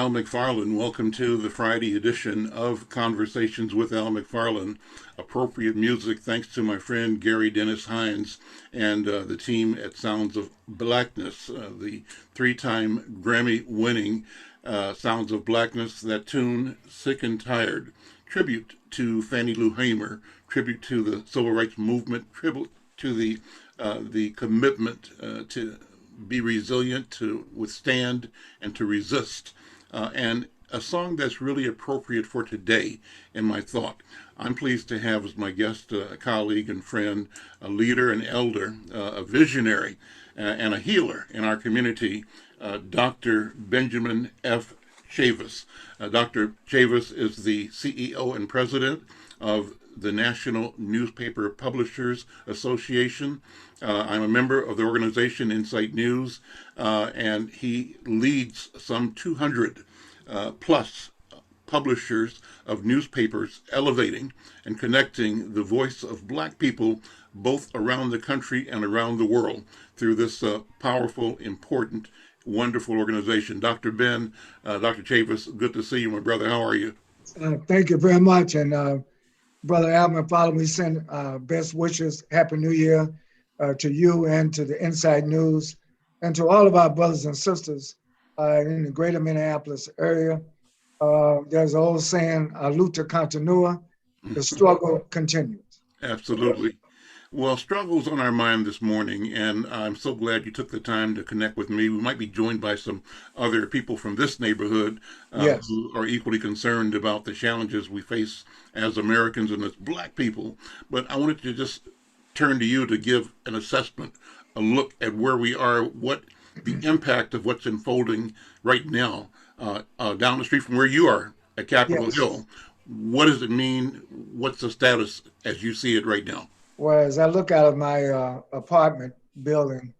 Al McFarlane. Welcome to the Friday edition of Conversations with Al McFarlane. Appropriate music thanks to my friend Gary Dennis Hines and the team at Sounds of Blackness, the three-time Grammy-winning Sounds of Blackness. That tune, Sick and Tired, tribute to Fannie Lou Hamer, tribute to the Civil Rights Movement, tribute to the commitment to be resilient, to withstand, and to resist. And a song that's really appropriate for today, in my thought. I'm pleased to have as my guest a colleague and friend, a leader, an elder, a visionary, and a healer in our community, Dr. Benjamin F. Chavis. Dr. Chavis is the CEO and president of the National Newspaper Publishers Association. I'm a member of the organization Insight News, and he leads some 200 plus publishers of newspapers, elevating and connecting the voice of Black people both around the country and around the world through this powerful, important, wonderful organization. Dr. Dr. Chavis, good to see you, my brother. How are you? Thank you very much. And Brother Alvin, follow me, send best wishes, Happy New Year to you and to the Inside News and to all of our brothers and sisters in the greater Minneapolis area. There's an old saying, luta continua, the struggle continues. Absolutely. Well, struggles on our mind this morning, and I'm so glad you took the time to connect with me. We might be joined by some other people from this neighborhood Yes. who are equally concerned about the challenges we face as Americans and as Black people. But I wanted to just turn to you to give an assessment, a look at where we are, what the impact of what's unfolding right now down the street from where you are at Capitol Yes. Hill. What does it mean? What's the status as you see it right now? Well, as I look out of my apartment building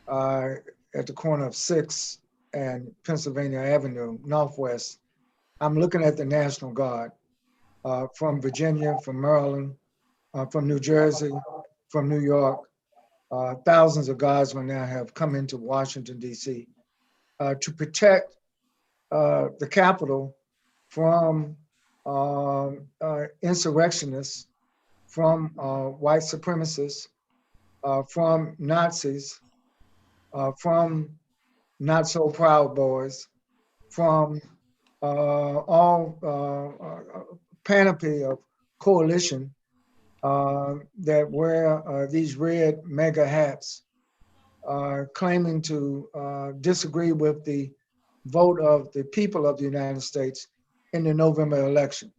at the corner of 6th and Pennsylvania Avenue, Northwest, I'm looking at the National Guard from Virginia, from Maryland, from New Jersey, from New York. Thousands of guardsmen now have come into Washington, D.C. To protect the Capitol from insurrectionists, from white supremacists, from Nazis, from not so proud boys, from all panoply of coalition that wear these red mega hats, claiming to disagree with the vote of the people of the United States in the November election.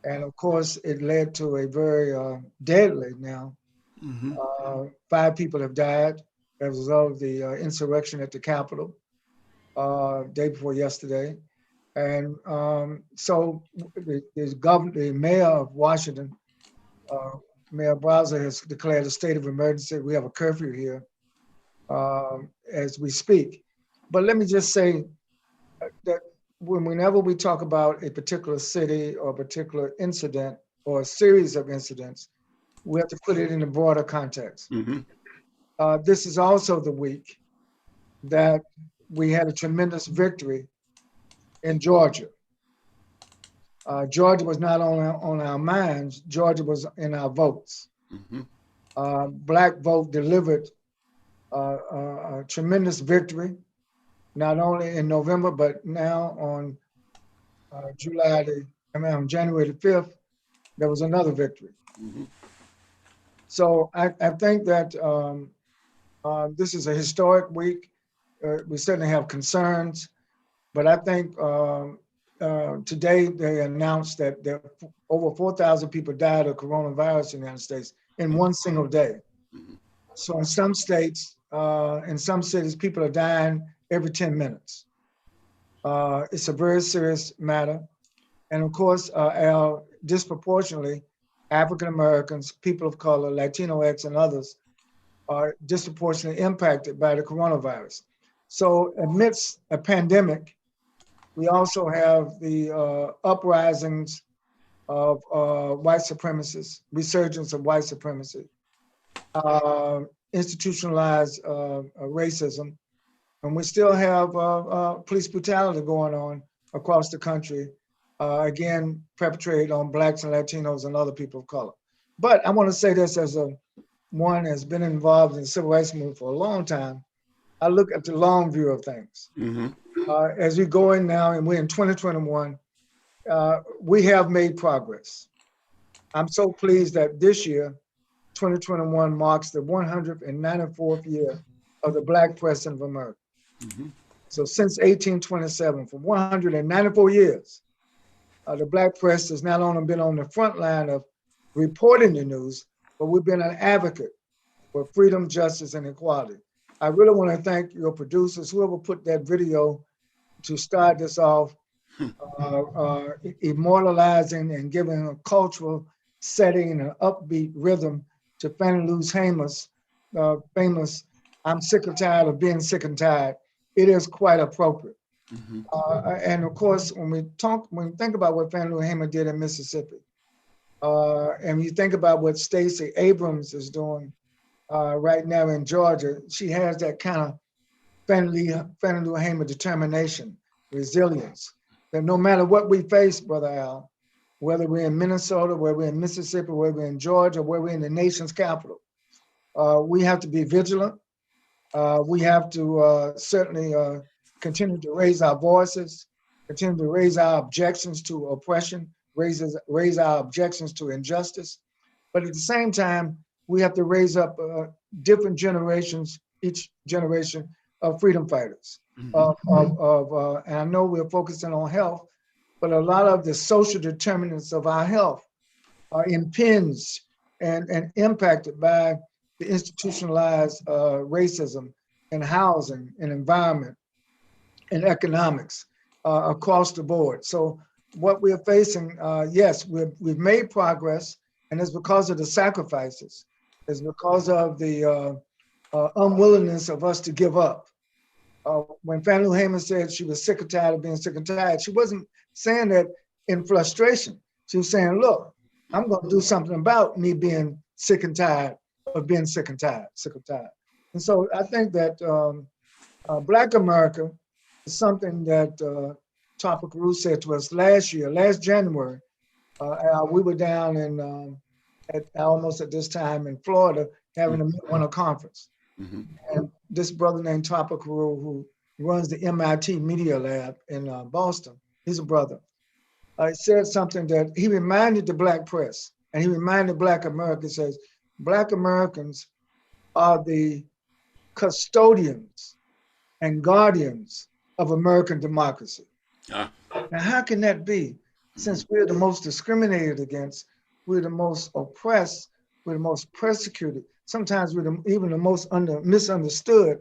And of course, it led to a very deadly now. 5 people have died as a result of the insurrection at the Capitol day before yesterday. And so the mayor of Washington, Mayor Bowser, has declared a state of emergency. We have a curfew here as we speak. But let me just say that whenever we talk about a particular city or a particular incident or a series of incidents, we have to put it in a broader context. This is also the week that we had a tremendous victory in Georgia. Georgia was not only on our minds, Georgia was in our votes. Black vote delivered a tremendous victory, not only in November, but now on January the 5th, there was another victory. So I think that this is a historic week. We certainly have concerns, but I think today they announced that over 4,000 people died of coronavirus in the United States in one single day. So in some states, in some cities, people are dying every 10 minutes. It's a very serious matter. And of course, disproportionately, African Americans, people of color, Latinx and others are disproportionately impacted by the coronavirus. So amidst a pandemic, we also have the uprisings of white supremacists, resurgence of white supremacy, institutionalized racism, And we still have police brutality going on across the country, again, perpetrated on Blacks and Latinos and other people of color. But I want to say this as one has been involved in the civil rights movement for a long time. I look at the long view of things. Mm-hmm. As we go in now and we're in 2021, we have made progress. I'm so pleased that this year, 2021, marks the 194th year of the Black President of America. Mm-hmm. So since 1827, for 194 years, the Black press has not only been on the front line of reporting the news, but we've been an advocate for freedom, justice, and equality. I really want to thank your producers, whoever put that video to start this off, immortalizing and giving a cultural setting and an upbeat rhythm to Fannie Lou's famous, "I'm sick or tired of being sick and tired." It is quite appropriate. Mm-hmm. And of course, when we think about what Fannie Lou Hamer did in Mississippi, and you think about what Stacey Abrams is doing right now in Georgia, she has that kind of Fannie Lou Hamer determination, resilience, that no matter what we face, Brother Al, whether we're in Minnesota, whether we're in Mississippi, whether we're in Georgia, whether we're in the nation's capital, we have to be vigilant. We have to certainly continue to raise our voices, continue to raise our objections to oppression, raise our objections to injustice. But at the same time, we have to raise up different generations, each generation of freedom fighters. Mm-hmm. And I know we're focusing on health, but a lot of the social determinants of our health are impinged and impacted by the institutionalized racism in housing and environment and economics across the board. So what we're facing, yes, we've made progress, and it's because of the sacrifices. It's because of the unwillingness of us to give up. When Fannie Lou Hamer said she was sick and tired of being sick and tired, she wasn't saying that in frustration. She was saying, look, I'm going to do something about me being sick and tired of being sick and tired. And so I think that Black America is something that Topper Carew said to us last January. We were down in almost at this time in Florida having a Midwinter conference. Mm-hmm. And this brother named Topper Carew, who runs the MIT Media Lab in Boston, he's a brother. He said something that he reminded the Black press, and he reminded Black America, says, Black Americans are the custodians and guardians of American democracy. Ah. Now, how can that be? Since we're the most discriminated against, we're the most oppressed, we're the most persecuted, sometimes we're even the most misunderstood.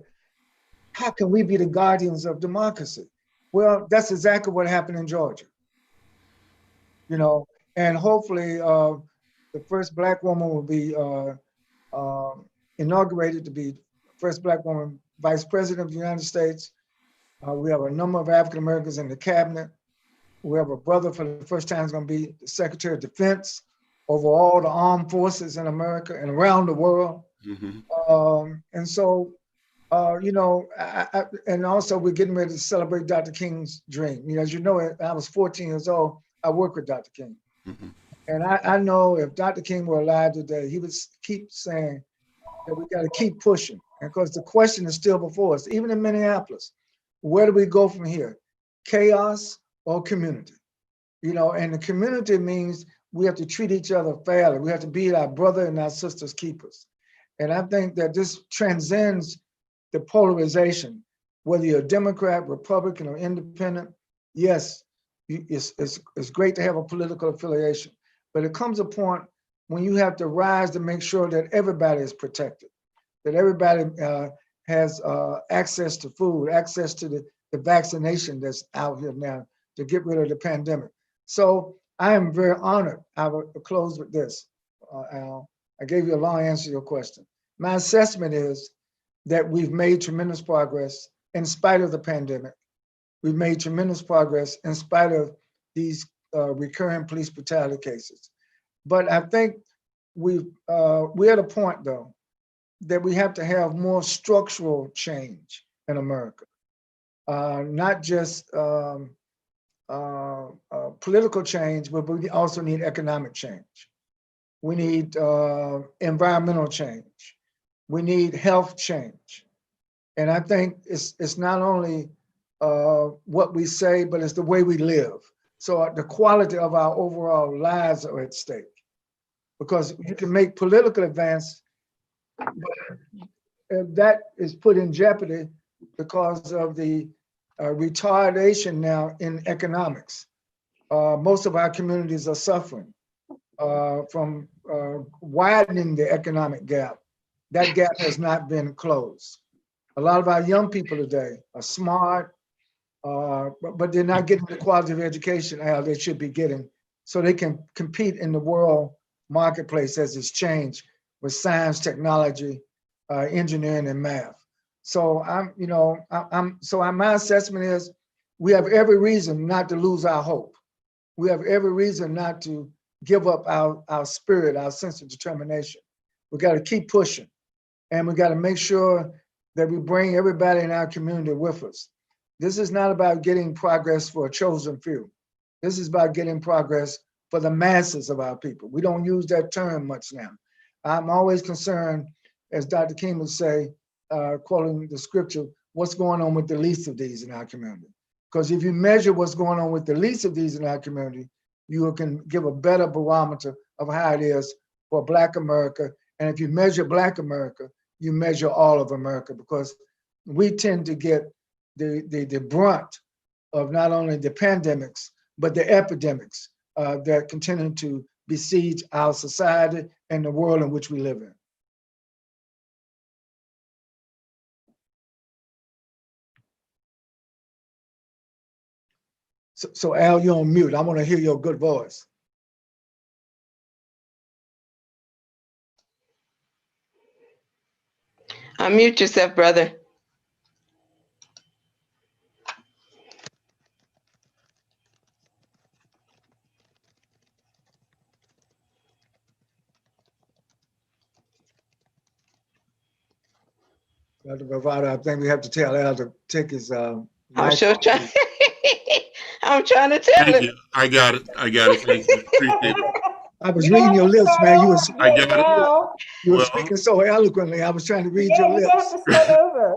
How can we be the guardians of democracy? Well, that's exactly what happened in Georgia. You know, and hopefully the first Black woman will be inaugurated to be first Black woman vice president of the United States. We have a number of African Americans in the cabinet. We have a brother for the first time is going to be the Secretary of Defense over all the armed forces in America and around the world. Mm-hmm. And so, you know, and also we're getting ready to celebrate Dr. King's dream. You know, as you know, I was 14 years old. I worked with Dr. King. Mm-hmm. And I know if Dr. King were alive today, he would keep saying that we got to keep pushing. And because the question is still before us, even in Minneapolis, where do we go from here? Chaos or community? You know, and the community means we have to treat each other fairly. We have to be our brother and our sister's keepers. And I think that this transcends the polarization, whether you're a Democrat, Republican, or independent. Yes, it's great to have a political affiliation, but it comes a point when you have to rise to make sure that everybody is protected, that everybody has access to food, access to the vaccination that's out here now to get rid of the pandemic. So I am very honored. I will close with this, Al. I gave you a long answer to your question. My assessment is that we've made tremendous progress in spite of the pandemic. We've made tremendous progress in spite of these recurring police brutality cases. But I think we're at a point, though, that we have to have more structural change in America. not just political change, but we also need economic change. We need environmental change. We need health change. And I think it's not only what we say, but it's the way we live. So the quality of our overall lives are at stake. Because you can make political advance, but that is put in jeopardy because of the retardation now in economics. Most of our communities are suffering from widening the economic gap. That gap has not been closed. A lot of our young people today are smart, but they're not getting the quality of education they should be getting, so they can compete in the world marketplace as it's changed with science, technology, engineering, and math. So my assessment is we have every reason not to lose our hope. We have every reason not to give up our spirit, our sense of determination. We got to keep pushing, and we got to make sure that we bring everybody in our community with us. This is not about getting progress for a chosen few. This is about getting progress for the masses of our people. We don't use that term much now. I'm always concerned, as Dr. King would say, quoting the scripture, what's going on with the least of these in our community? Because if you measure what's going on with the least of these in our community, you can give a better barometer of how it is for Black America. And if you measure Black America, you measure all of America, because we tend to get the brunt of not only the pandemics, but the epidemics that continue to besiege our society and the world in which we live in. So Al, you're on mute. I want to hear your good voice. Unmute yourself, brother. Dr. Bravado, I think we have to tell Al to take his I'm mic sure off. trying. I'm trying to tell Thank him. you. I got it. Thank you. Appreciate it. I was reading your lips, man. I got it. You were Well, speaking so eloquently. I was trying to read your You lips. have to start over.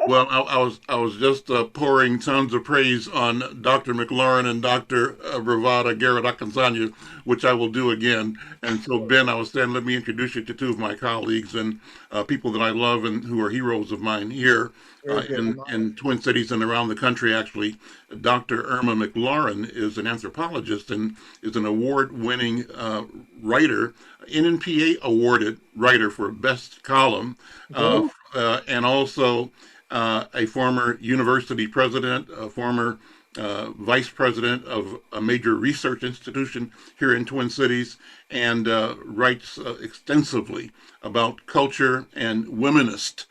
well, I was just pouring tons of praise on Dr. McLaurin and Dr. Bravada Garrett Akansanya, which I will do again. And so, Ben, I was saying, let me introduce you to two of my colleagues and people that I love and who are heroes of mine here in Twin Cities and around the country, actually. Dr. Irma McLaurin is an anthropologist and is an award-winning writer, NNPA awarded writer for Best Column, and also a former university president, a former vice president of a major research institution here in Twin Cities, and writes extensively about culture and womanist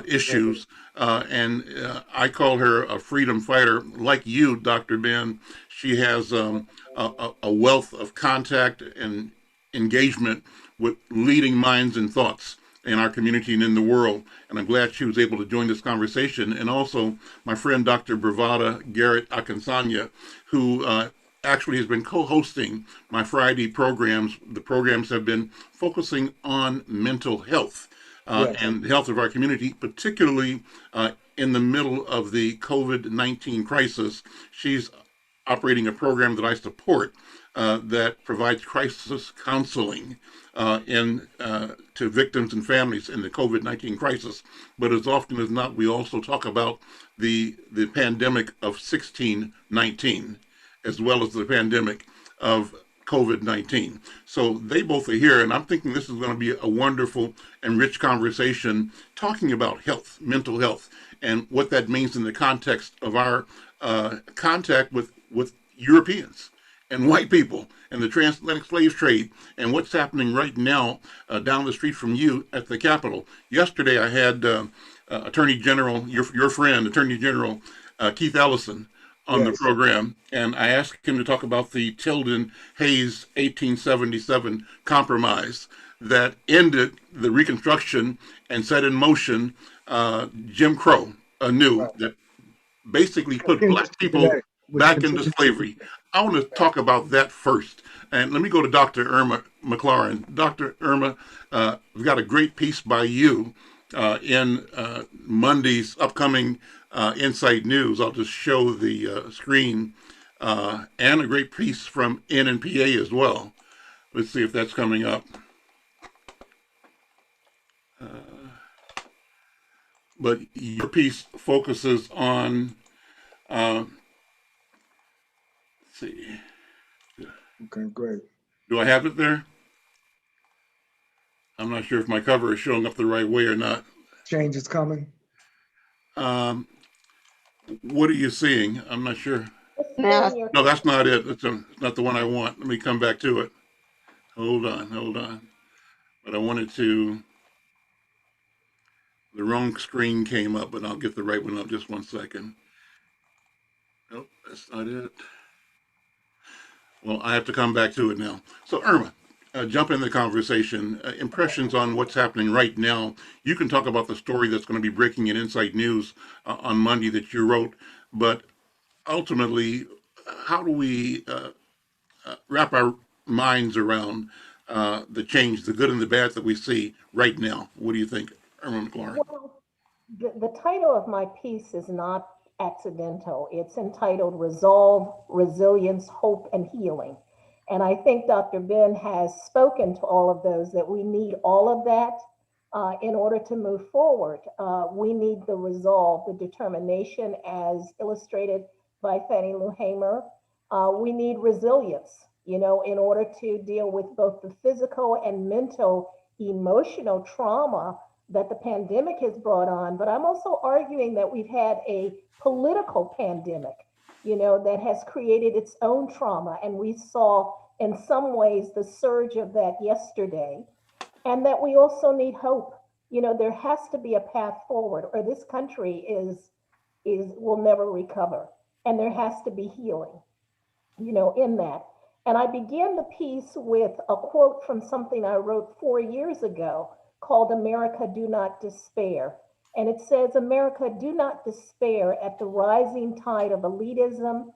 issues. I call her a freedom fighter. Like you, Dr. Ben, she has a wealth of contact and engagement with leading minds and thoughts in our community and in the world. And I'm glad she was able to join this conversation. And also my friend, Dr. Bravada Garrett Akansanya, who actually has been co-hosting my Friday programs. The programs have been focusing on mental health and the health of our community, particularly in the middle of the COVID-19 crisis. She's operating a program that I support that provides crisis counseling to victims and families in the COVID-19 crisis. But as often as not, we also talk about the pandemic of 1619, as well as the pandemic of COVID-19. So they both are here, and I'm thinking this is going to be a wonderful and rich conversation talking about health, mental health, and what that means in the context of our contact with Europeans and white people and the transatlantic slave trade and what's happening right now down the street from you at the Capitol. Yesterday, I had Attorney General, your friend, Attorney General Keith Ellison, on the program, and I asked him to talk about the Tilden Hayes 1877 compromise that ended the Reconstruction and set in motion Jim Crow anew, that basically put Continue black people today. Which back into continues today. slavery. I want to talk about that first. And let me go to Dr. Irma McFarlane. Dr. Irma, we've got a great piece by you in Monday's upcoming Insight News. I'll just show the screen. And a great piece from NNPA as well. Let's see if that's coming up. But your piece focuses on, let's see, Okay, great. do I have it there? I'm not sure if my cover is showing up the right way or not. Change is coming. What are you seeing? I'm not sure. Now, No, that's not it. It's not the one I want. Let me come back to it. Hold on. But I wanted to, the wrong screen came up, but I'll get the right one up just 1 second. Nope, that's not it. Well, I have to come back to it now. So, Irma, jump in the conversation. Impressions on what's happening right now. You can talk about the story that's going to be breaking in Insight News on Monday that you wrote, but ultimately, how do we wrap our minds around the change, the good and the bad that we see right now? What do you think, Irma McLaurin? Well, the title of my piece is not accidental. It's entitled Resolve, Resilience, Hope, and Healing. And I think Dr. Ben has spoken to all of those that we need all of that in order to move forward. We need the resolve, the determination as illustrated by Fannie Lou Hamer. We need resilience, in order to deal with both the physical and mental, emotional trauma that the pandemic has brought on. But I'm also arguing that we've had a political pandemic, that has created its own trauma. And we saw in some ways the surge of that yesterday. And that we also need hope. There has to be a path forward, or this country will never recover. And there has to be healing, in that. And I began the piece with a quote from something I wrote 4 years ago called America Do Not Despair. And it says, America, do not despair at the rising tide of elitism,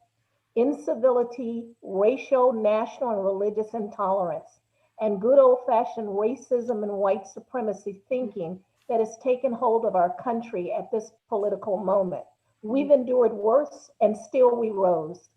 incivility, racial, national, and religious intolerance, and good old fashioned racism and white supremacy thinking that has taken hold of our country at this political moment. We've endured worse and still we rose.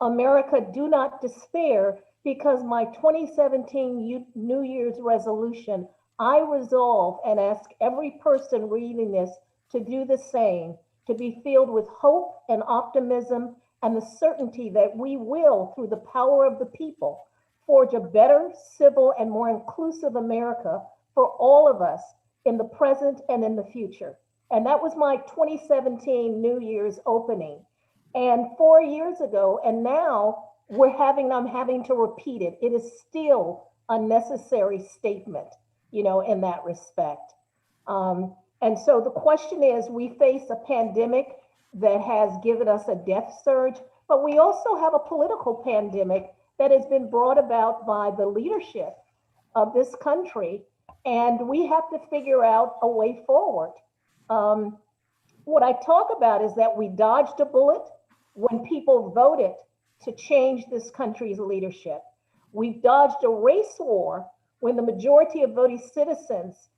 America, do not despair, because my 2017 New Year's resolution, I resolve and ask every person reading this to do the same, to be filled with hope and optimism and the certainty that we will, through the power of the people, forge a better, civil, and more inclusive America for all of us in the present and in the future. And that was my 2017 New Year's opening. And 4 years ago, and now I'm having to repeat it. It is still a necessary statement, in that respect. And so the question is, we face a pandemic that has given us a death surge, but we also have a political pandemic that has been brought about by the leadership of this country. And we have to figure out a way forward. What I talk about is that we dodged a bullet when people voted to change this country's leadership. We've dodged a race war when the majority of voting citizens,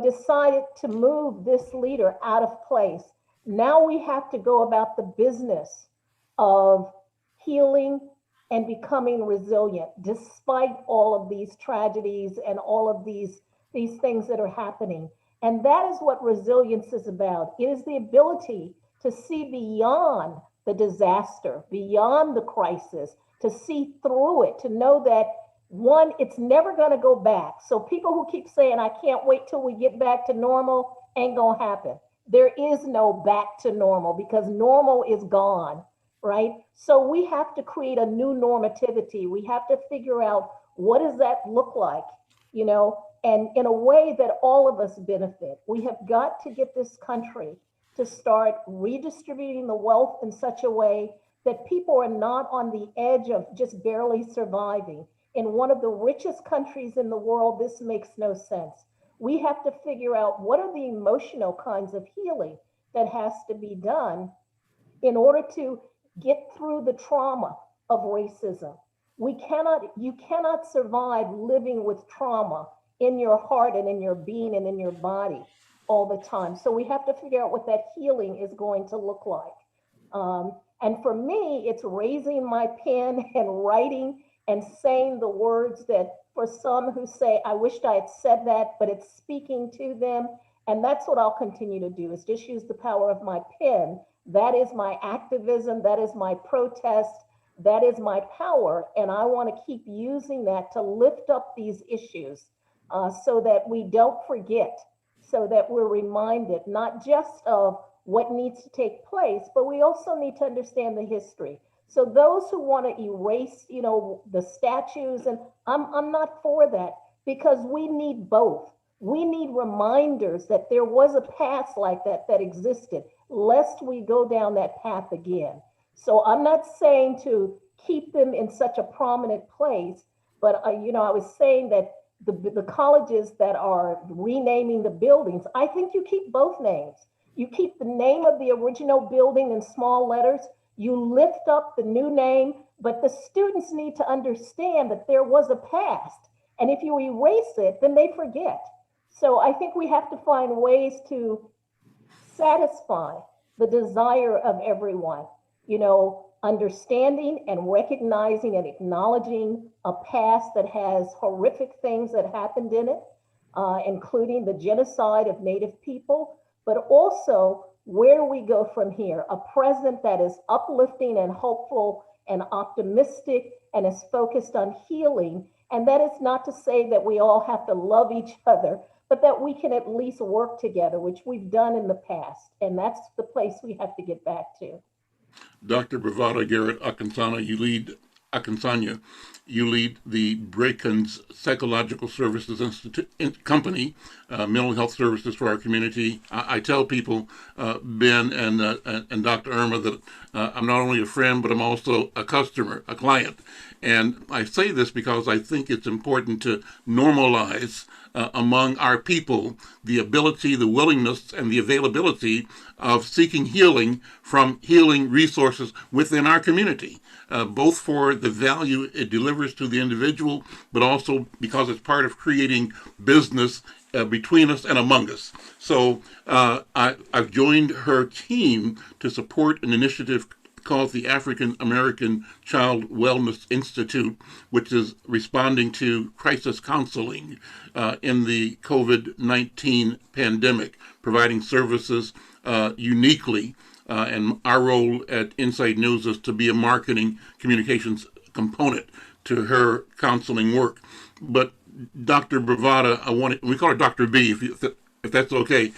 decided to move this leader out of place. Now we have to go about the business of healing and becoming resilient, despite all of these tragedies and all of these things that are happening. And that is what resilience is about. It is the ability to see beyond the disaster, beyond the crisis, to see through it, to know that one, it's never going to go back. So people who keep saying, I can't wait till we get back to normal, ain't going to happen. There is no back to normal, because normal is gone, right? So we have to create a new normativity. We have to figure out, what does that look like, and in a way that all of us benefit. We have got to get this country to start redistributing the wealth in such a way that people are not on the edge of just barely surviving. In one of the richest countries in the world, this makes no sense. We have to figure out, what are the emotional kinds of healing that has to be done in order to get through the trauma of racism. You cannot survive living with trauma in your heart and in your being and in your body all the time. So we have to figure out what that healing is going to look like. And for me, it's raising my pen and writing and saying the words that for some who say, I wished I had said that, but it's speaking to them. And that's what I'll continue to do, is just use the power of my pen. That is my activism. That is my protest. That is my power. And I want to keep using that to lift up these issues so that we don't forget, so that we're reminded not just of what needs to take place, but we also need to understand the history. So those who want to erase, the statues, and I'm not for that, because we need both. We need reminders that there was a past like that existed, lest we go down that path again. So I'm not saying to keep them in such a prominent place, but I was saying that the colleges that are renaming the buildings, I think you keep both names. You keep the name of the original building in small letters. You lift up the new name, but the students need to understand that there was a past. And if you erase it, then they forget. So I think we have to find ways to satisfy the desire of everyone, understanding and recognizing and acknowledging a past that has horrific things that happened in it, including the genocide of Native people, but also where do we go from here? A present that is uplifting and hopeful and optimistic and is focused on healing. And that is not to say that we all have to love each other, but that we can at least work together, which we've done in the past. And that's the place we have to get back to. Dr. Bravada Garrett Akansanya, you lead the Brakens Psychological Services Company, mental health services for our community. I tell people, Ben and Dr. Irma, that I'm not only a friend, but I'm also a customer, a client. And I say this because I think it's important to normalize among our people the ability, the willingness, and the availability of seeking healing from healing resources within our community, both for the value it delivers to the individual, but also because it's part of creating business between us and among us. So I've joined her team to support an initiative called the African American Child Wellness Institute, which is responding to crisis counseling in the COVID-19 pandemic, providing services uniquely. And our role at Inside News is to be a marketing communications component to her counseling work. But Dr. Bravada, we call her Dr. B, if that's okay.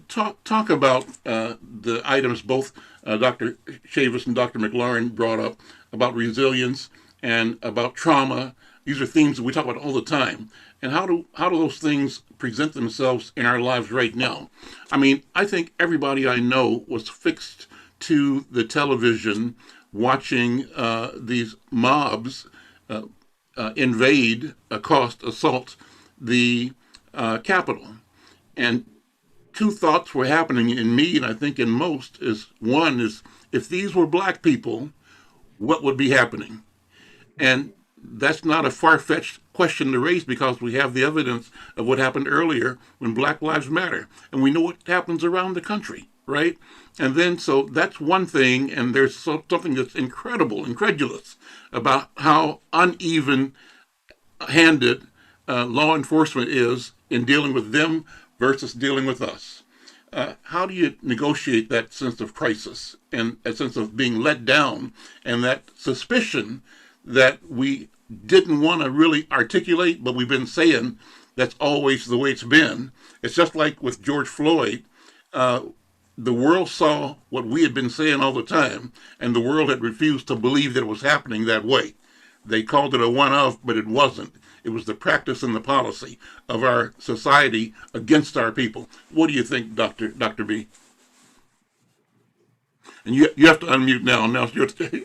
Talk about the items both Dr. Chavis and Dr. McFarlane brought up about resilience and about trauma. These are themes that we talk about all the time. And how do those things present themselves in our lives right now? I mean, I think everybody I know was fixed to the television watching these mobs invade, assault the Capitol. And two thoughts were happening in me, and I think in most, is one is, if these were black people, what would be happening? And that's not a far-fetched question to raise, because we have the evidence of what happened earlier when Black Lives Matter, and we know what happens around the country, right? And then, so that's one thing, and there's something that's incredulous about how uneven-handed law enforcement is in dealing with them versus dealing with us. How do you negotiate that sense of crisis and a sense of being let down and that suspicion that we didn't want to really articulate, but we've been saying that's always the way it's been? It's just like with George Floyd. The world saw what we had been saying all the time, and the world had refused to believe that it was happening that way. They called it a one-off, but it wasn't. It was the practice and the policy of our society against our people. What do you think, Dr. B? And you have to unmute now. Now it's your turn.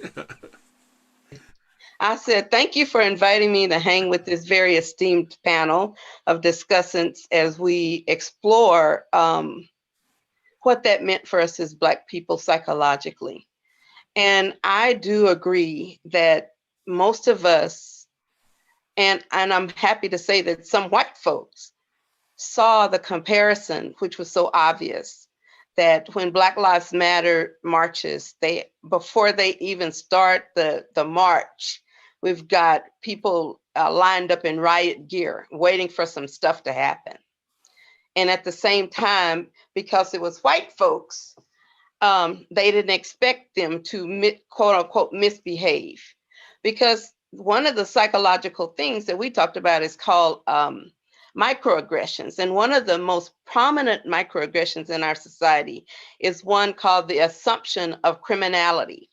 I said, thank you for inviting me to hang with this very esteemed panel of discussants as we explore what that meant for us as Black people psychologically. And I do agree that most of us, and I'm happy to say that some white folks saw the comparison, which was so obvious, that when Black Lives Matter marches, they, before they even start the march, we've got people lined up in riot gear waiting for some stuff to happen. And at the same time, because it was white folks, they didn't expect them to quote unquote misbehave, because one of the psychological things that we talked about is called microaggressions. And one of the most prominent microaggressions in our society is one called the assumption of criminality.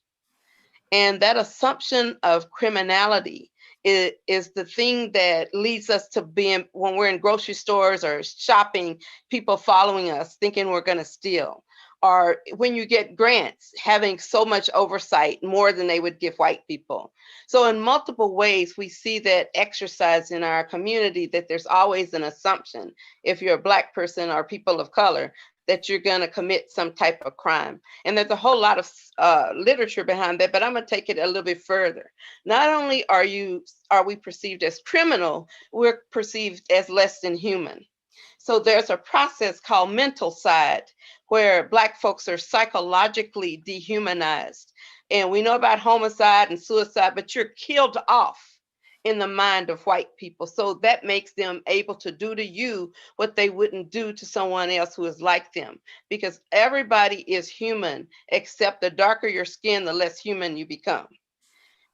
And that assumption of criminality is the thing that leads us to being, when we're in grocery stores or shopping, people following us thinking we're going to steal. Or when you get grants, having so much oversight, more than they would give white people. So in multiple ways, we see that exercise in our community, that there's always an assumption, if you're a Black person or people of color, that you're going to commit some type of crime. And there's a whole lot of literature behind that, but I'm going to take it a little bit further. Not only are we perceived as criminal, we're perceived as less than human. So there's a process called mental side, where Black folks are psychologically dehumanized. And we know about homicide and suicide, but you're killed off in the mind of white people. So that makes them able to do to you what they wouldn't do to someone else who is like them, because everybody is human, except the darker your skin, the less human you become.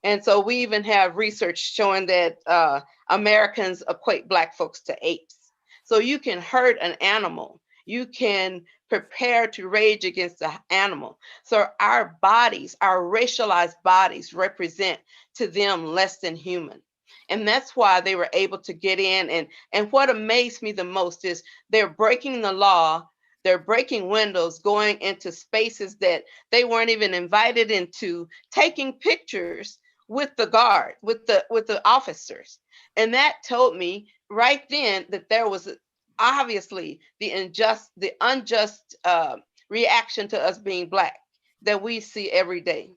And so we even have research showing that Americans equate Black folks to apes. So you can hurt an animal, you can prepare to rage against the animal. So our bodies, our racialized bodies, represent to them less than human. And that's why they were able to get in. And what amazed me the most is they're breaking the law, they're breaking windows, going into spaces that they weren't even invited into, taking pictures with the guard, with the officers. And that told me right then that there was obviously the unjust reaction to us being Black that we see every day.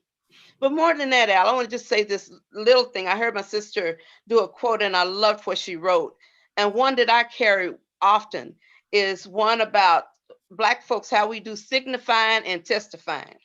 But more than that, Al, I want to just say this little thing. I heard my sister do a quote and I loved what she wrote. And one that I carry often is one about Black folks, how we do signifying and testifying.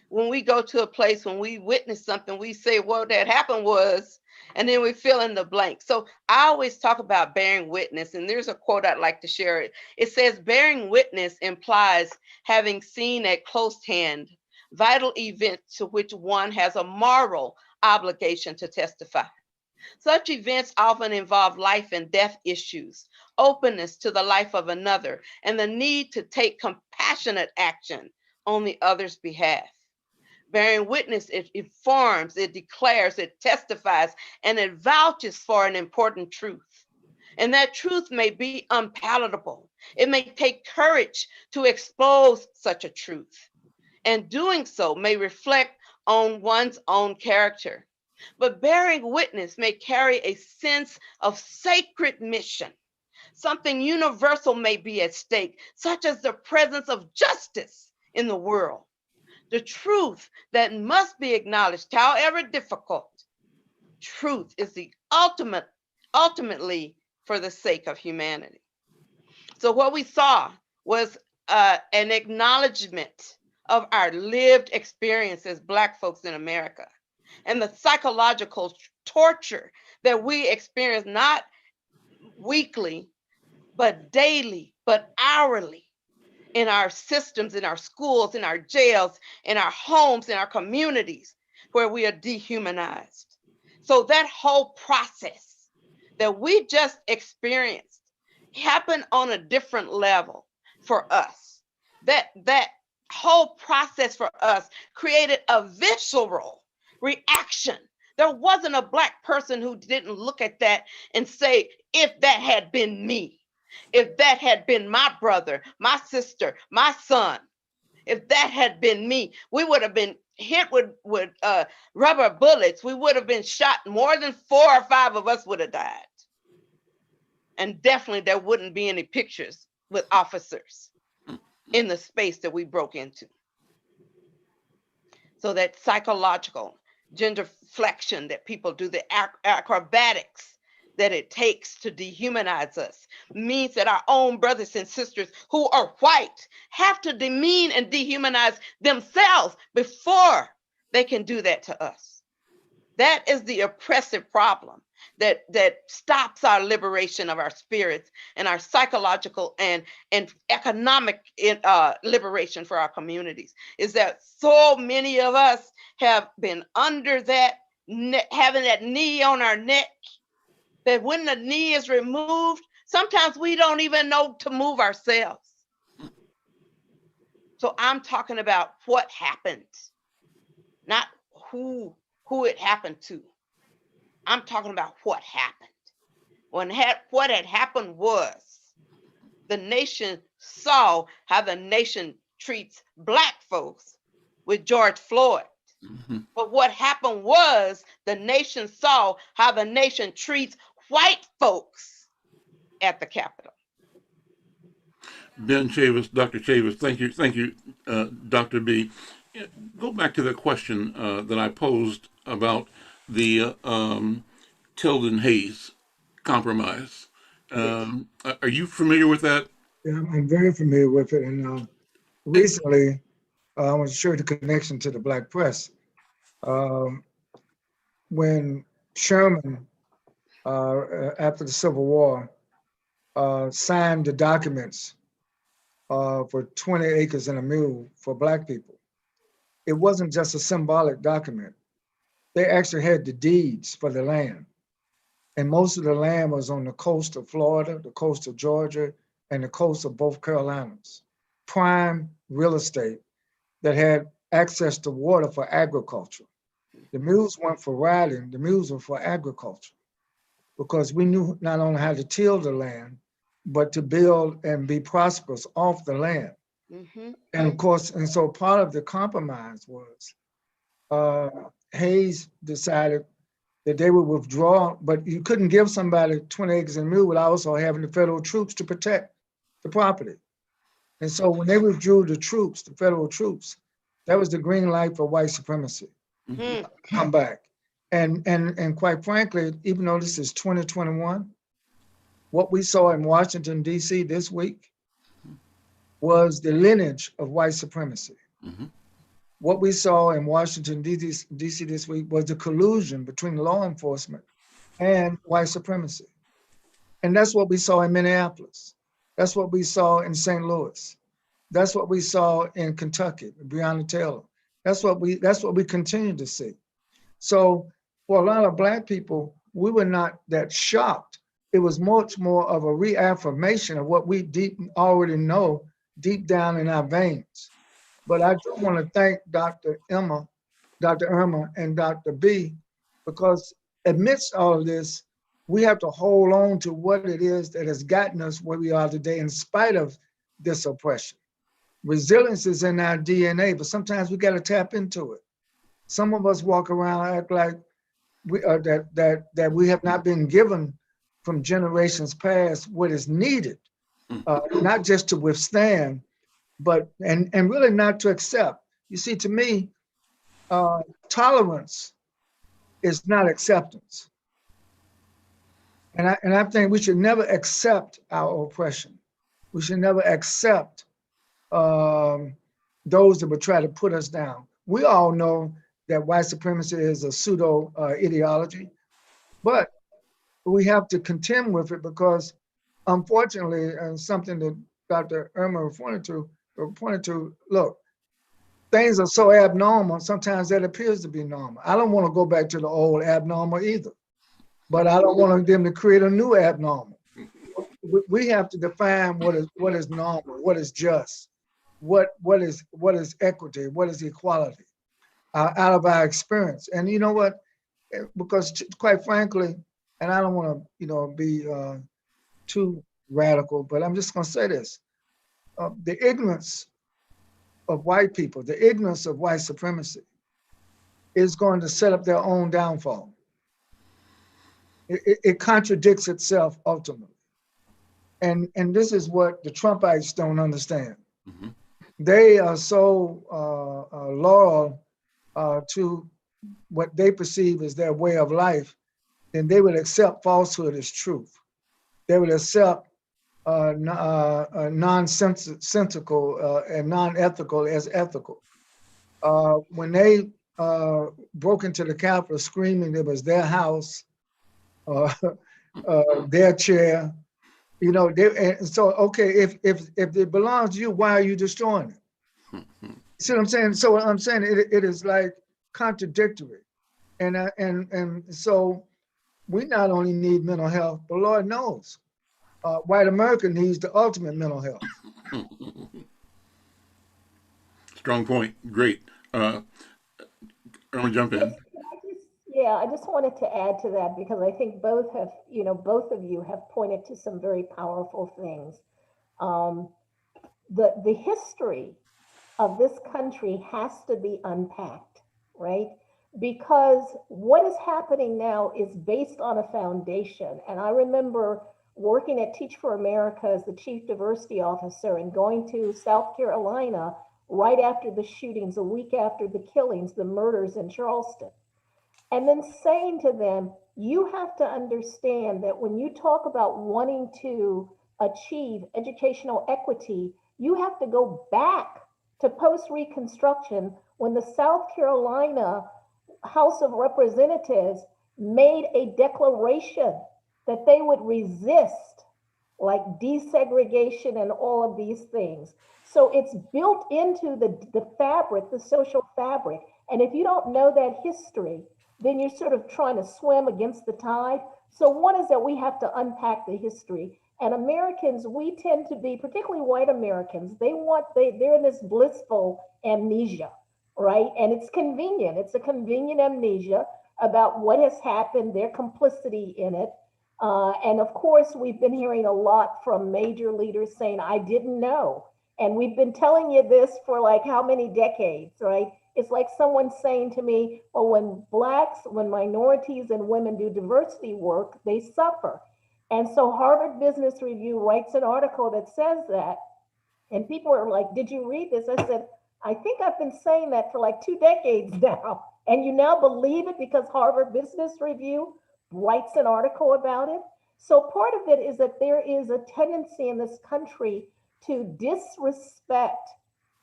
When we go to a place, when we witness something, we say, well, that happened was, and then we fill in the blank. So I always talk about bearing witness, and there's a quote I'd like to share. It says, bearing witness implies having seen at close hand vital events to which one has a moral obligation to testify. Such events often involve life and death issues, openness to the life of another, and the need to take compassionate action on the other's behalf. Bearing witness, it informs, it declares, it testifies, and it vouches for an important truth. And that truth may be unpalatable. It may take courage to expose such a truth. And doing so may reflect on one's own character. But bearing witness may carry a sense of sacred mission. Something universal may be at stake, such as the presence of justice in the world. The truth that must be acknowledged, however difficult. Truth is the ultimately for the sake of humanity. So what we saw was an acknowledgement of our lived experience as Black folks in America, and the psychological torture that we experience, not weekly, but daily, but hourly, in our systems, in our schools, in our jails, in our homes, in our communities, where we are dehumanized. So that whole process that we just experienced happened on a different level for us. That whole process for us created a visceral reaction. There wasn't a Black person who didn't look at that and say, if that had been me, if that had been my brother, my sister, my son, if that had been me, we would have been hit with rubber bullets. We would have been shot. More than 4 or 5 of us would have died. And definitely there wouldn't be any pictures with officers in the space that we broke into. So that psychological gender flexion that people do, the acrobatics that it takes to dehumanize us, means that our own brothers and sisters who are white have to demean and dehumanize themselves before they can do that to us. That is the oppressive problem that stops our liberation of our spirits and our psychological and economic liberation for our communities, is that so many of us have been under that, having that knee on our neck, that when the knee is removed, sometimes we don't even know to move ourselves. So I'm talking about what happened, not who it happened to. I'm talking about what happened. What had happened was the nation saw how the nation treats Black folks with George Floyd. Mm-hmm. But what happened was the nation saw how the nation treats white folks at the Capitol. Ben Chavis, Dr. Chavis, thank you, Dr. B. Go back to the question that I posed about the Tilden Hayes compromise. Are you familiar with that? Yeah, I'm very familiar with it. And recently, I want to share the connection to the Black press. When Sherman, after the Civil War, signed the documents for 20 acres and a mule for Black people, it wasn't just a symbolic document. They actually had the deeds for the land. And most of the land was on the coast of Florida, the coast of Georgia, and the coast of both Carolinas. Prime real estate that had access to water for agriculture. The mules weren't for riding, the mules were for agriculture, because we knew not only how to till the land, but to build and be prosperous off the land. Mm-hmm. And of course, and so part of the compromise was Hayes decided that they would withdraw, but you couldn't give somebody 20 acres and a mule without also having the federal troops to protect the property. And so when they withdrew the troops, the federal troops, that was the green light for white supremacy. Mm-hmm. Come back. And quite frankly, even though this is 2021, what we saw in Washington, D.C. this week was the lineage of white supremacy. Mm-hmm. What we saw in Washington, D.C. this week was the collusion between law enforcement and white supremacy. And that's what we saw in Minneapolis. That's what we saw in St. Louis. That's what we saw in Kentucky, Breonna Taylor. That's what we continue to see. So for a lot of Black people, we were not that shocked. It was much more of a reaffirmation of what we already know deep down in our veins. But I do want to thank Dr. Irma, and Dr. B, because amidst all of this, we have to hold on to what it is that has gotten us where we are today in spite of this oppression. Resilience is in our DNA, but sometimes we got to tap into it. Some of us walk around and act like that we have not been given from generations past what is needed, not just to withstand, but and really not to accept. You see, to me, tolerance is not acceptance. And I think we should never accept our oppression. We should never accept those that would try to put us down. We all know that white supremacy is a pseudo ideology, but we have to contend with it because, unfortunately, and something that Dr. Irma pointed to, look, things are so abnormal, sometimes that appears to be normal. I don't want to go back to the old abnormal either, but I don't want them to create a new abnormal. We have to define what is normal, what is just, what is equity, what is equality out of our experience. And you know what? Because quite frankly, and I don't want to be too radical, but I'm just going to say this: the ignorance of white people, the ignorance of white supremacy, is going to set up their own downfall. It contradicts itself ultimately. And this is what the Trumpites don't understand. Mm-hmm. They are so loyal to what they perceive as their way of life, then they would accept falsehood as truth. They would accept nonsensical and non-ethical as ethical. When they broke into the Capitol screaming it was their house, their chair, and so okay, if it belongs to you, why are you destroying it? See what I'm saying? So what I'm saying, it is like contradictory, and so we not only need mental health, but Lord knows, white America needs the ultimate mental health. Strong point. Great. I'm gonna jump in. Yeah, I just wanted to add to that because I think both of you have pointed to some very powerful things. Um, the history of this country has to be unpacked, right? Because what is happening now is based on a foundation. And I remember working at Teach for America as the chief diversity officer and going to South Carolina right after the shootings, a week after the killings, the murders in Charleston. And then saying to them, you have to understand that when you talk about wanting to achieve educational equity, you have to go back to post Reconstruction when the South Carolina House of Representatives made a declaration that they would resist like desegregation and all of these things. So it's built into the fabric, the social fabric. And if you don't know that history, then you're sort of trying to swim against the tide. So one is that we have to unpack the history. And Americans, we tend to be, particularly white Americans, they're in this blissful amnesia, right? And it's convenient. It's a convenient amnesia about what has happened, their complicity in it. And of course, we've been hearing a lot from major leaders saying, I didn't know. And we've been telling you this for like how many decades, right? It's like someone saying to me, well, when minorities and women do diversity work, they suffer. And so Harvard Business Review writes an article that says that. And people are like, did you read this? I said, I think I've been saying that for like 2 decades now. And you now believe it because Harvard Business Review writes an article about it. So part of it is that there is a tendency in this country to disrespect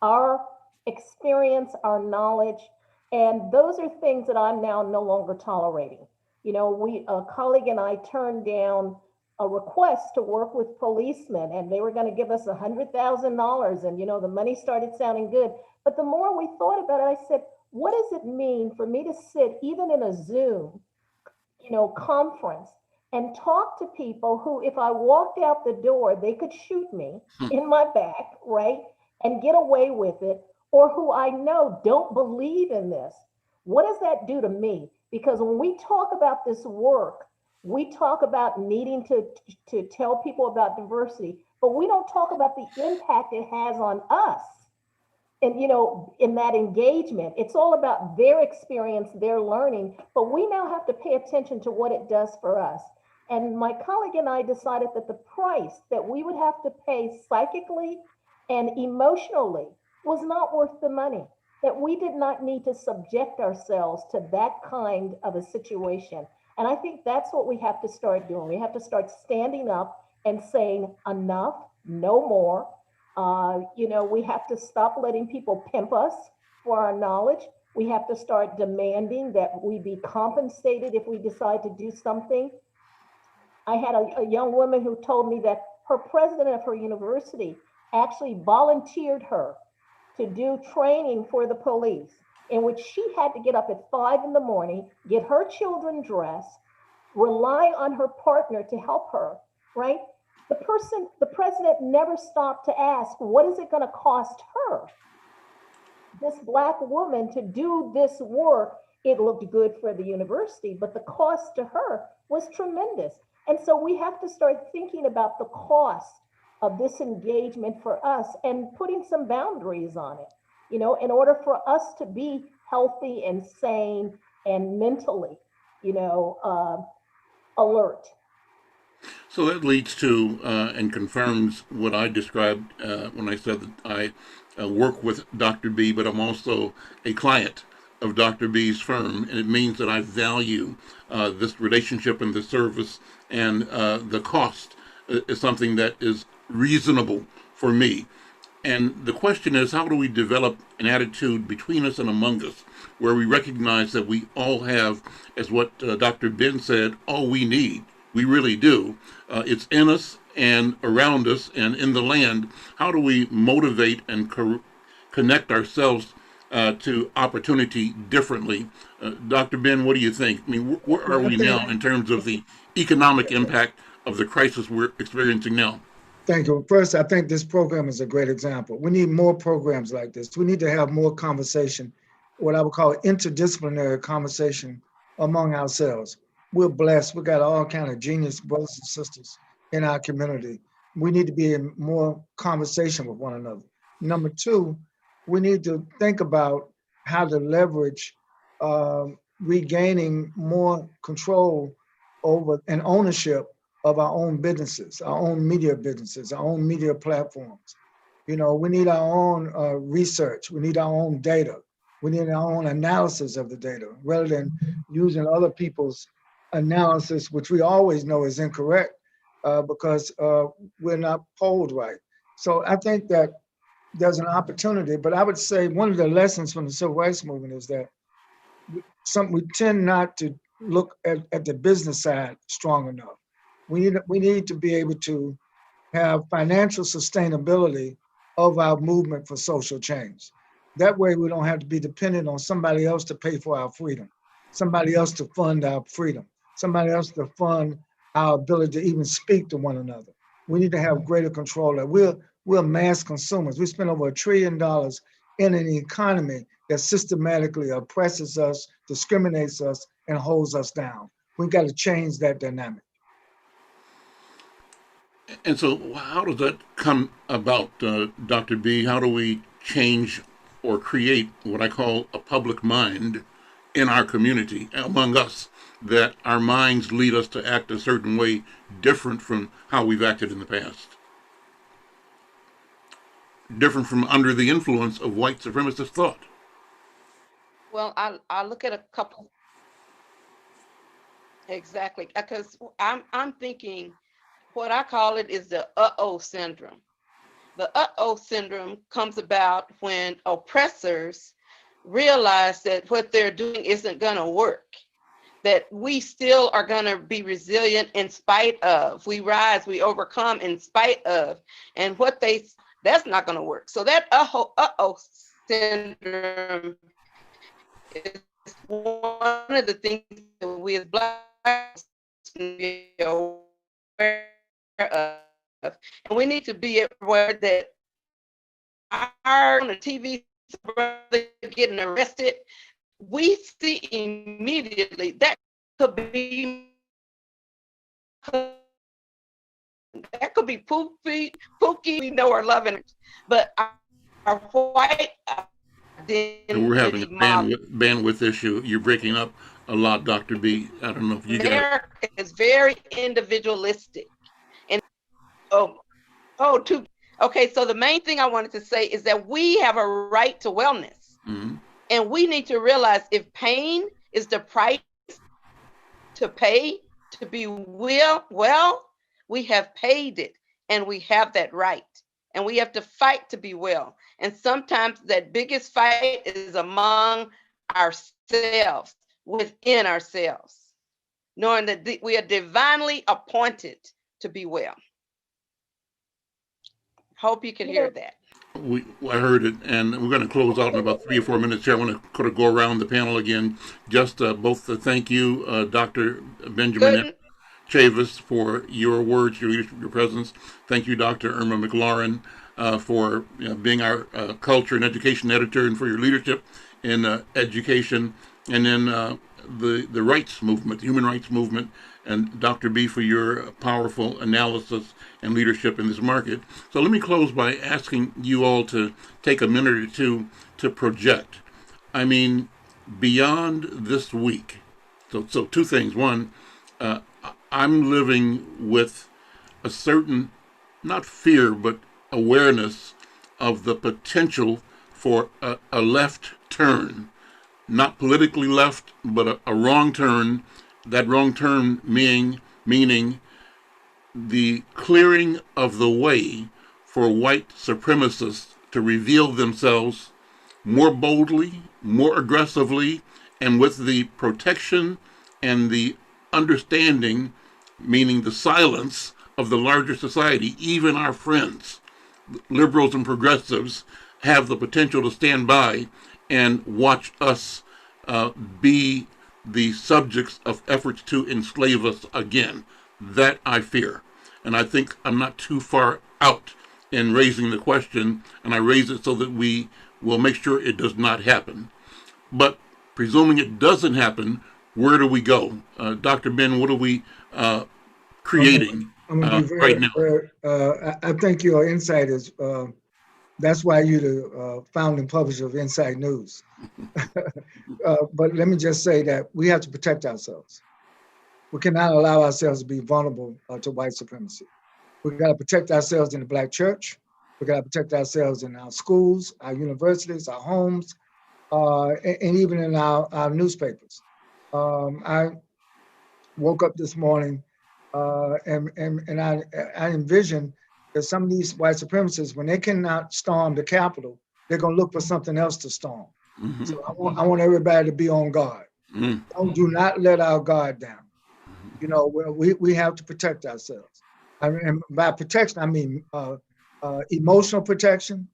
our experience, our knowledge, and those are things that I'm now no longer tolerating. A colleague and I turned down a request to work with policemen, and they were going to give us $100,000, and the money started sounding good. But the more we thought about it, I said, what does it mean for me to sit even in a Zoom conference and talk to people who, if I walked out the door, they could shoot me in my back, right? And get away with it, or who I know don't believe in this. What does that do to me? Because when we talk about this work, we talk about needing to tell people about diversity, but we don't talk about the impact it has on us. And in that engagement, it's all about their experience, their learning, but we now have to pay attention to what it does for us. And my colleague and I decided that the price that we would have to pay psychically and emotionally was not worth the money, that we did not need to subject ourselves to that kind of a situation. And I think that's what we have to start doing. We have to start standing up and saying, enough, no more. We have to stop letting people pimp us for our knowledge. We have to start demanding that we be compensated if we decide to do something. I had a young woman who told me that her president of her university actually volunteered her to do training for the police, in which she had to get up at 5 in the morning, get her children dressed, rely on her partner to help her, right? The president never stopped to ask, what is it going to cost her, this Black woman, to do this work? It looked good for the university, but the cost to her was tremendous. And so we have to start thinking about the cost of this engagement for us and putting some boundaries on it, in order for us to be healthy and sane and mentally, alert. So that leads to and confirms what I described when I said that I work with Dr. B, but I'm also a client of Dr. B's firm, and it means that I value this relationship and the service, and the cost is something that is reasonable for me. And the question is, how do we develop an attitude between us and among us where we recognize that we all have, as what Dr. Ben said, all we need? We really do. It's in us and around us and in the land. How do we motivate and connect ourselves to opportunity differently? Dr. Ben, what do you think? I mean, where are we now in terms of the economic impact of the crisis we're experiencing now? Thank you. First, I think this program is a great example. We need more programs like this. We need to have more conversation, what I would call interdisciplinary conversation among ourselves. We're blessed. We got all kind of genius brothers and sisters in our community. We need to be in more conversation with one another. Number two, we need to think about how to leverage regaining more control over and ownership of our own businesses, our own media businesses, our own media platforms. You know, we need our own research. We need our own data. We need our own analysis of the data rather than using other people's analysis, which we always know is incorrect because we're not polled right. So I think that there's an opportunity, but I would say one of the lessons from the civil rights movement is that we tend not to look at the business side strong enough. We need to be able to have financial sustainability of our movement for social change. That way we don't have to be dependent on somebody else to pay for our freedom, somebody else to fund our freedom, somebody else to fund our ability to even speak to one another. We need to have greater control. We're mass consumers. We spend over $1 trillion in an economy that systematically oppresses us, discriminates us, and holds us down. We've got to change that dynamic. And so, how does that come about, Dr. B? How do we change or create what I call a public mind in our community, among us, that our minds lead us to act a certain way different from how we've acted in the past? Different from under the influence of white supremacist thought? Well, I look at a couple. Exactly, because I'm thinking what I call it is the uh-oh syndrome. The uh-oh syndrome comes about when oppressors realize that what they're doing isn't going to work, that we still are going to be resilient in spite of. We rise, we overcome in spite of. And that's not going to work. So that uh-oh syndrome is one of the things that we as Blacks need to be aware of. And we need to be aware that our on the TV brother getting arrested, we see immediately that could be Pookie, we know our loving, but our white We're having a identity model. bandwidth issue. You're breaking up a lot, Dr. B. I don't know if you got it. America is very individualistic. And okay, so the main thing I wanted to say is that we have a right to wellness. Mm-hmm. And we need to realize if pain is the price to pay to be well, we have paid it and we have that right. And we have to fight to be well. And sometimes that biggest fight is among ourselves, within ourselves, knowing that we are divinely appointed to be well. Hope you can hear that. I heard it, and we're going to close out in about 3 or 4 minutes here. I want to kind of go around the panel again. Just both thank you, Dr. Benjamin Chavis, for your words, your leadership, your presence. Thank you, Dr. Irma McLaurin, for being our culture and education editor, and for your leadership in education. And then the rights movement, the human rights movement, and Dr. B for your powerful analysis and leadership in this market. So let me close by asking you all to take a minute or two to project. I mean, beyond this week. So two things. One, I'm living with a certain, not fear, but awareness of the potential for a left turn not politically left, but a wrong turn. That wrong turn meaning the clearing of the way for white supremacists to reveal themselves more boldly, more aggressively, and with the protection and the understanding, meaning the silence of the larger society, even our friends, liberals and progressives, have the potential to stand by and watch us be the subjects of efforts to enslave us again. That I fear. And I think I'm not too far out in raising the question, and I raise it so that we will make sure it does not happen. But presuming it doesn't happen, where do we go? Dr. Ben, what are we creating I'm gonna be right very, now? I think your insight is, that's why you're the founding publisher of Inside News. But let me just say that we have to protect ourselves. We cannot allow ourselves to be vulnerable to white supremacy. We got to protect ourselves in the Black church. We got to protect ourselves in our schools, our universities, our homes, and even in our newspapers. I woke up this morning and I envision that some of these white supremacists, when they cannot storm the Capitol, they're going to look for something else to storm. Mm-hmm. So I want everybody to be on guard. Mm-hmm. Do not let our guard down. You know, we have to protect ourselves. I mean, and by protection, I mean emotional protection,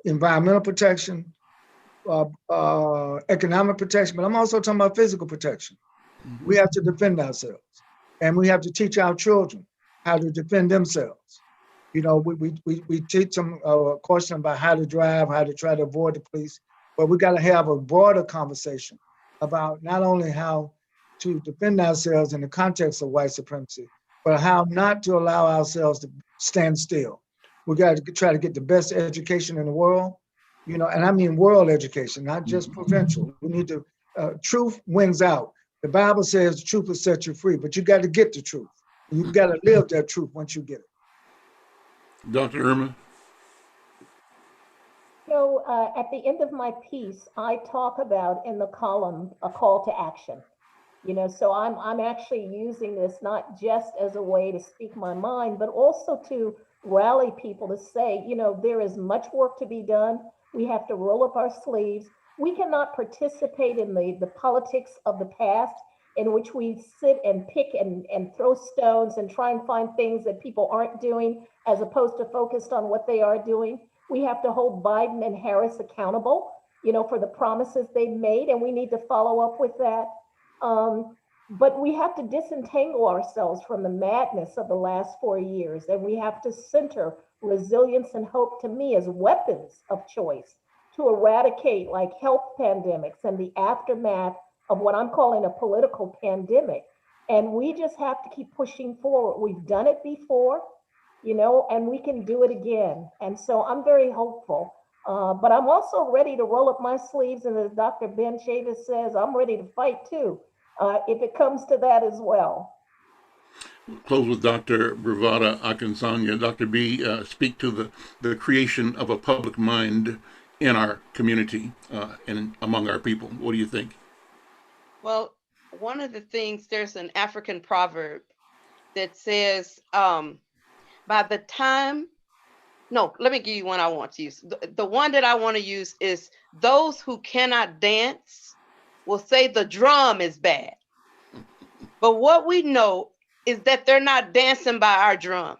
environmental protection, economic protection, but I'm also talking about physical protection. Mm-hmm. We have to defend ourselves, and we have to teach our children how to defend themselves. You know, we teach them a question about how to drive, how to try to avoid the police, but we got to have a broader conversation about not only how to defend ourselves in the context of white supremacy, but how not to allow ourselves to stand still. We got to try to get the best education in the world, you know, and I mean world education, not just provincial. We need to, truth wins out. The Bible says the truth will set you free, but you got to get the truth. You got to live that truth once you get it. Dr. Irma? So at the end of my piece, I talk about in the column a call to action. You know, so I'm actually using this not just as a way to speak my mind, but also to rally people to say, you know, there is much work to be done. We have to roll up our sleeves. We cannot participate in the politics of the past in which we sit and pick and throw stones and try and find things that people aren't doing as opposed to focused on what they are doing. We have to hold Biden and Harris accountable, you know, for the promises they made, and we need to follow up with that. But we have to disentangle ourselves from the madness of the last 4 years, and we have to center resilience and hope, to me, as weapons of choice to eradicate like health pandemics and the aftermath of what I'm calling a political pandemic. And we just have to keep pushing forward. We've done it before, you know, and we can do it again. And so I'm very hopeful. But I'm also ready to roll up my sleeves. And as Dr. Ben Chavis says, I'm ready to fight too, if it comes to that as well. Close with Dr. Bravada Akinsanya. Dr. B, speak to the creation of a public mind in our community and among our people. What do you think? Well, one of the things, there's an African proverb that says, by the time, no, let me give you one I want to use. The one that I want to use is, those who cannot dance will say the drum is bad. But what we know is that they're not dancing by our drums,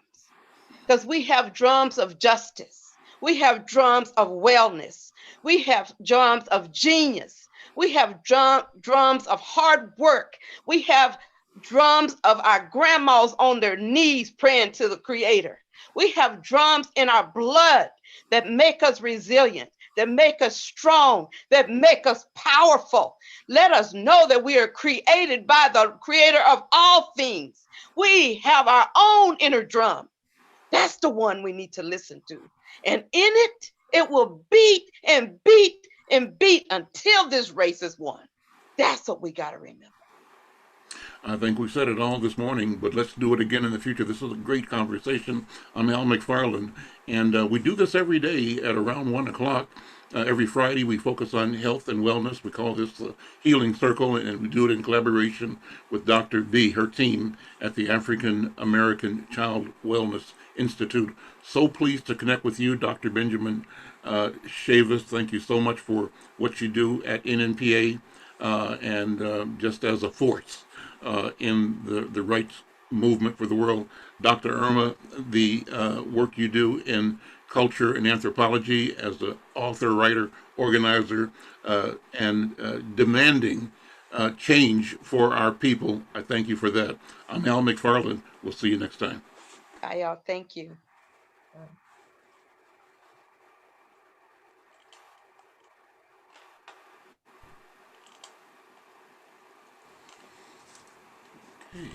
because we have drums of justice. We have drums of wellness. We have drums of genius. We have drums of hard work. We have drums of our grandmas on their knees praying to the Creator. We have drums in our blood that make us resilient, that make us strong, that make us powerful. Let us know that we are created by the Creator of all things. We have our own inner drum. That's the one we need to listen to. And in it, it will beat and beat and beat until this race is won. That's what we got to remember. I think we said it all this morning, but let's do it again in the future. This was a great conversation. I'm Al McFarlane, and we do this every day at around 1 o'clock. Every Friday, we focus on health and wellness. We call this the Healing Circle, and we do it in collaboration with Dr. B, her team at the African American Child Wellness Institute. So pleased to connect with you, Dr. Benjamin Chavis. Thank you so much for what you do at NNPA and just as a force in the rights movement for the world. Dr. Irma, the work you do in culture and anthropology as an author, writer, organizer, and demanding change for our people. I thank you for that. I'm Al McFarlane. We'll see you next time. Bye, y'all. Thank you. Okay.